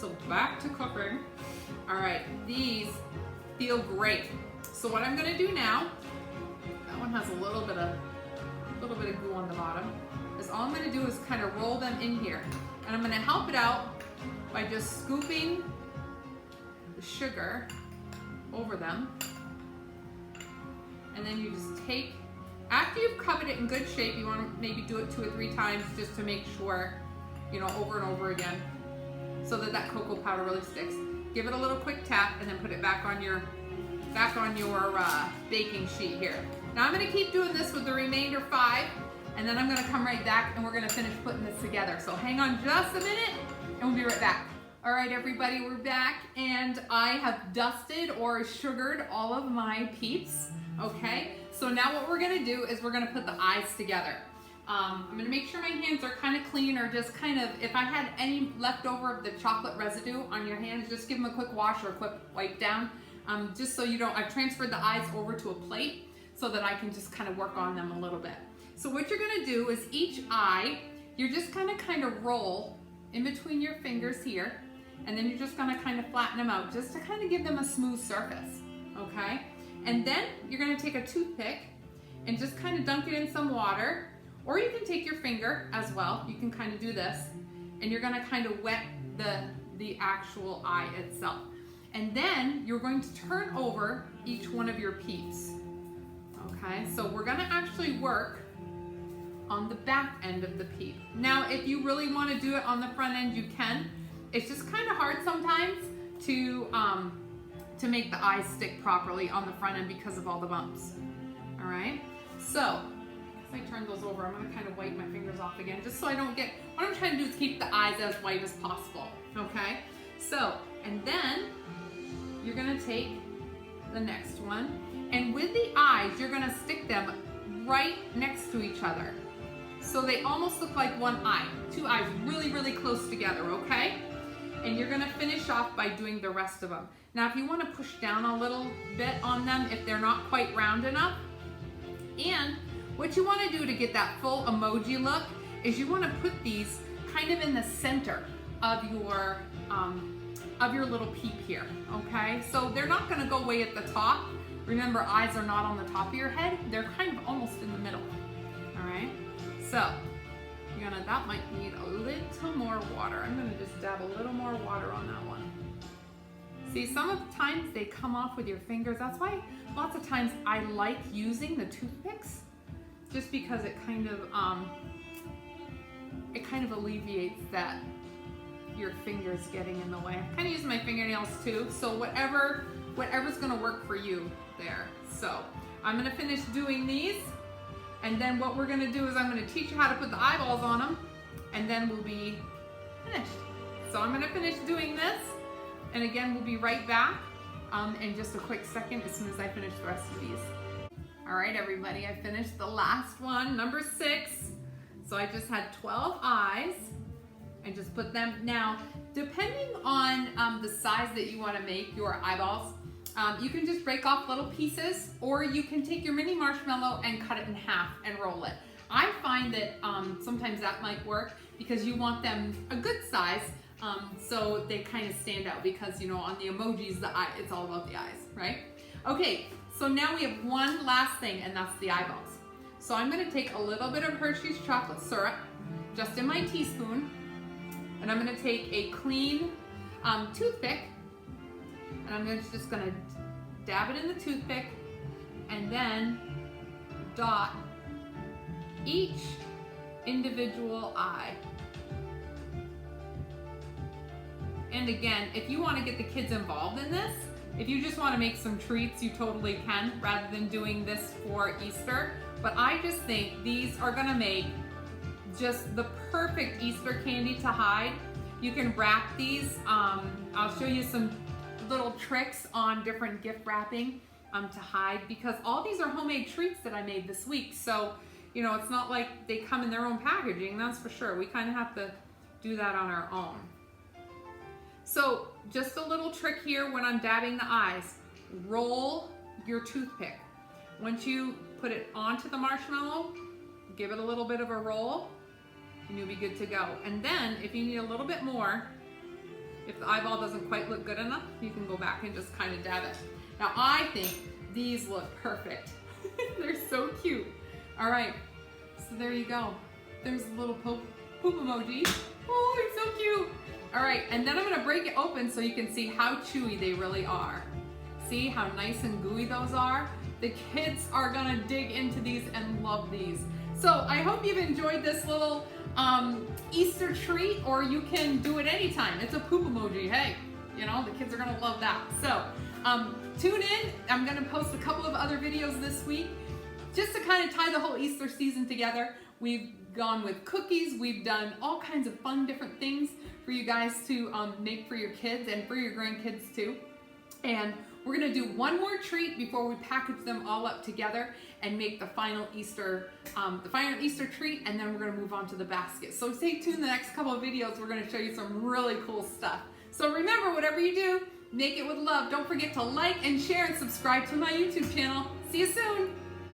So back to cooking. All right, these feel great. So what I'm gonna do now, that one has a little bit of goo on the bottom, is all I'm gonna do is kind of roll them in here. And I'm gonna help it out by just scooping the sugar over them. And then you just take, after you've covered it in good shape, you want to maybe do it 2 or 3 times just to make sure, you know, over and over again, so that that cocoa powder really sticks. Give it a little quick tap and then put it back on your baking sheet here. Now I'm gonna keep doing this with the remainder 5, and then I'm gonna come right back and we're gonna finish putting this together. So hang on just a minute and we'll be right back. All right, everybody, we're back, and I have dusted or sugared all of my Peeps, okay? So now what we're gonna do is we're gonna put the eyes together. I'm gonna make sure my hands are kind of clean, or just kind of, if I had any leftover of the chocolate residue on your hands, just give them a quick wash or a quick wipe down, just so you don't, I've transferred the eyes over to a plate so that I can just kind of work on them a little bit. So what you're gonna do is each eye, you're just gonna kind of roll in between your fingers here, and then you're just gonna kind of flatten them out just to kind of give them a smooth surface, okay? And then you're gonna take a toothpick and just kind of dunk it in some water, or you can take your finger as well. You can kind of do this, and you're gonna kind of wet the actual eye itself. And then you're going to turn over each one of your Peeps, okay? So we're gonna actually work on the back end of the Peep. Now, if you really wanna do it on the front end, you can. It's just kind of hard sometimes to make the eyes stick properly on the front end because of all the bumps, all right? So, as I turn those over, I'm gonna kind of wipe my fingers off again, just so I don't get, what I'm trying to do is keep the eyes as white as possible, okay? So, and then you're gonna take the next one, and with the eyes, you're gonna stick them right next to each other. So they almost look like one eye, 2 eyes really, really close together, okay? And you're gonna finish off by doing the rest of them. Now, if you wanna push down a little bit on them, if they're not quite round enough, and what you wanna do to get that full emoji look is you wanna put these kind of in the center of your little Peep here, okay? So they're not gonna go way at the top. Remember, eyes are not on the top of your head. They're kind of almost in the middle, all right? So, that might need a little more water. I'm gonna just dab a little more water on that one. See, some of the times they come off with your fingers. That's why lots of times I like using the toothpicks, just because it kind of alleviates that your fingers getting in the way. I'm kind of using my fingernails too, so whatever's gonna work for you there. So I'm gonna finish doing these, and then what we're gonna do is I'm gonna teach you how to put the eyeballs on them, and then we'll be finished. So I'm gonna finish doing this, and again, we'll be right back in just a quick second as soon as I finish the rest of these. All right, everybody, I finished the last one, number 6. So I just had 12 eyes, and just put them. Now, depending on the size that you wanna make your eyeballs, you can just break off little pieces, or you can take your mini marshmallow and cut it in half and roll it. I find that sometimes that might work because you want them a good size, so they kind of stand out, because you know, on the emojis, it's all about the eyes, right? Okay, so now we have one last thing, and that's the eyeballs. So I'm gonna take a little bit of Hershey's chocolate syrup, just in my teaspoon, and I'm gonna take a clean toothpick, and I'm just gonna dab it in the toothpick, and then dot each individual eye. And again, if you want to get the kids involved in this, if you just want to make some treats, you totally can, rather than doing this for Easter. But I just think these are gonna make just the perfect Easter candy to hide. You can wrap these. I'll show you some little tricks on different gift wrapping to hide, because all these are homemade treats that I made this week. So, you know, it's not like they come in their own packaging, that's for sure. We kind of have to do that on our own. So just a little trick here when I'm dabbing the eyes. Roll your toothpick. Once you put it onto the marshmallow, give it a little bit of a roll, and you'll be good to go. And then if you need a little bit more, If the eyeball doesn't quite look good enough, you can go back and just kind of dab it. Now I think these look perfect. They're so cute. All right, so there you go. There's a little poop emoji. Oh, it's so cute. All right, and then I'm gonna break it open so you can see how chewy they really are. See how nice and gooey those are? The kids are gonna dig into these and love these. So I hope you've enjoyed this little Easter treat, or you can do it anytime. It's a poop emoji, hey, you know, the kids are gonna love that. So tune in, I'm gonna post a couple of other videos this week just to kind of tie the whole Easter season together. We've gone with cookies, we've done all kinds of fun different things for you guys to make for your kids and for your grandkids too. And we're gonna do one more treat before we package them all up together and make the final Easter treat, and then we're gonna move on to the basket. So stay tuned the next couple of videos, we're gonna show you some really cool stuff. So remember, whatever you do, make it with love. Don't forget to like and share and subscribe to my YouTube channel. See you soon.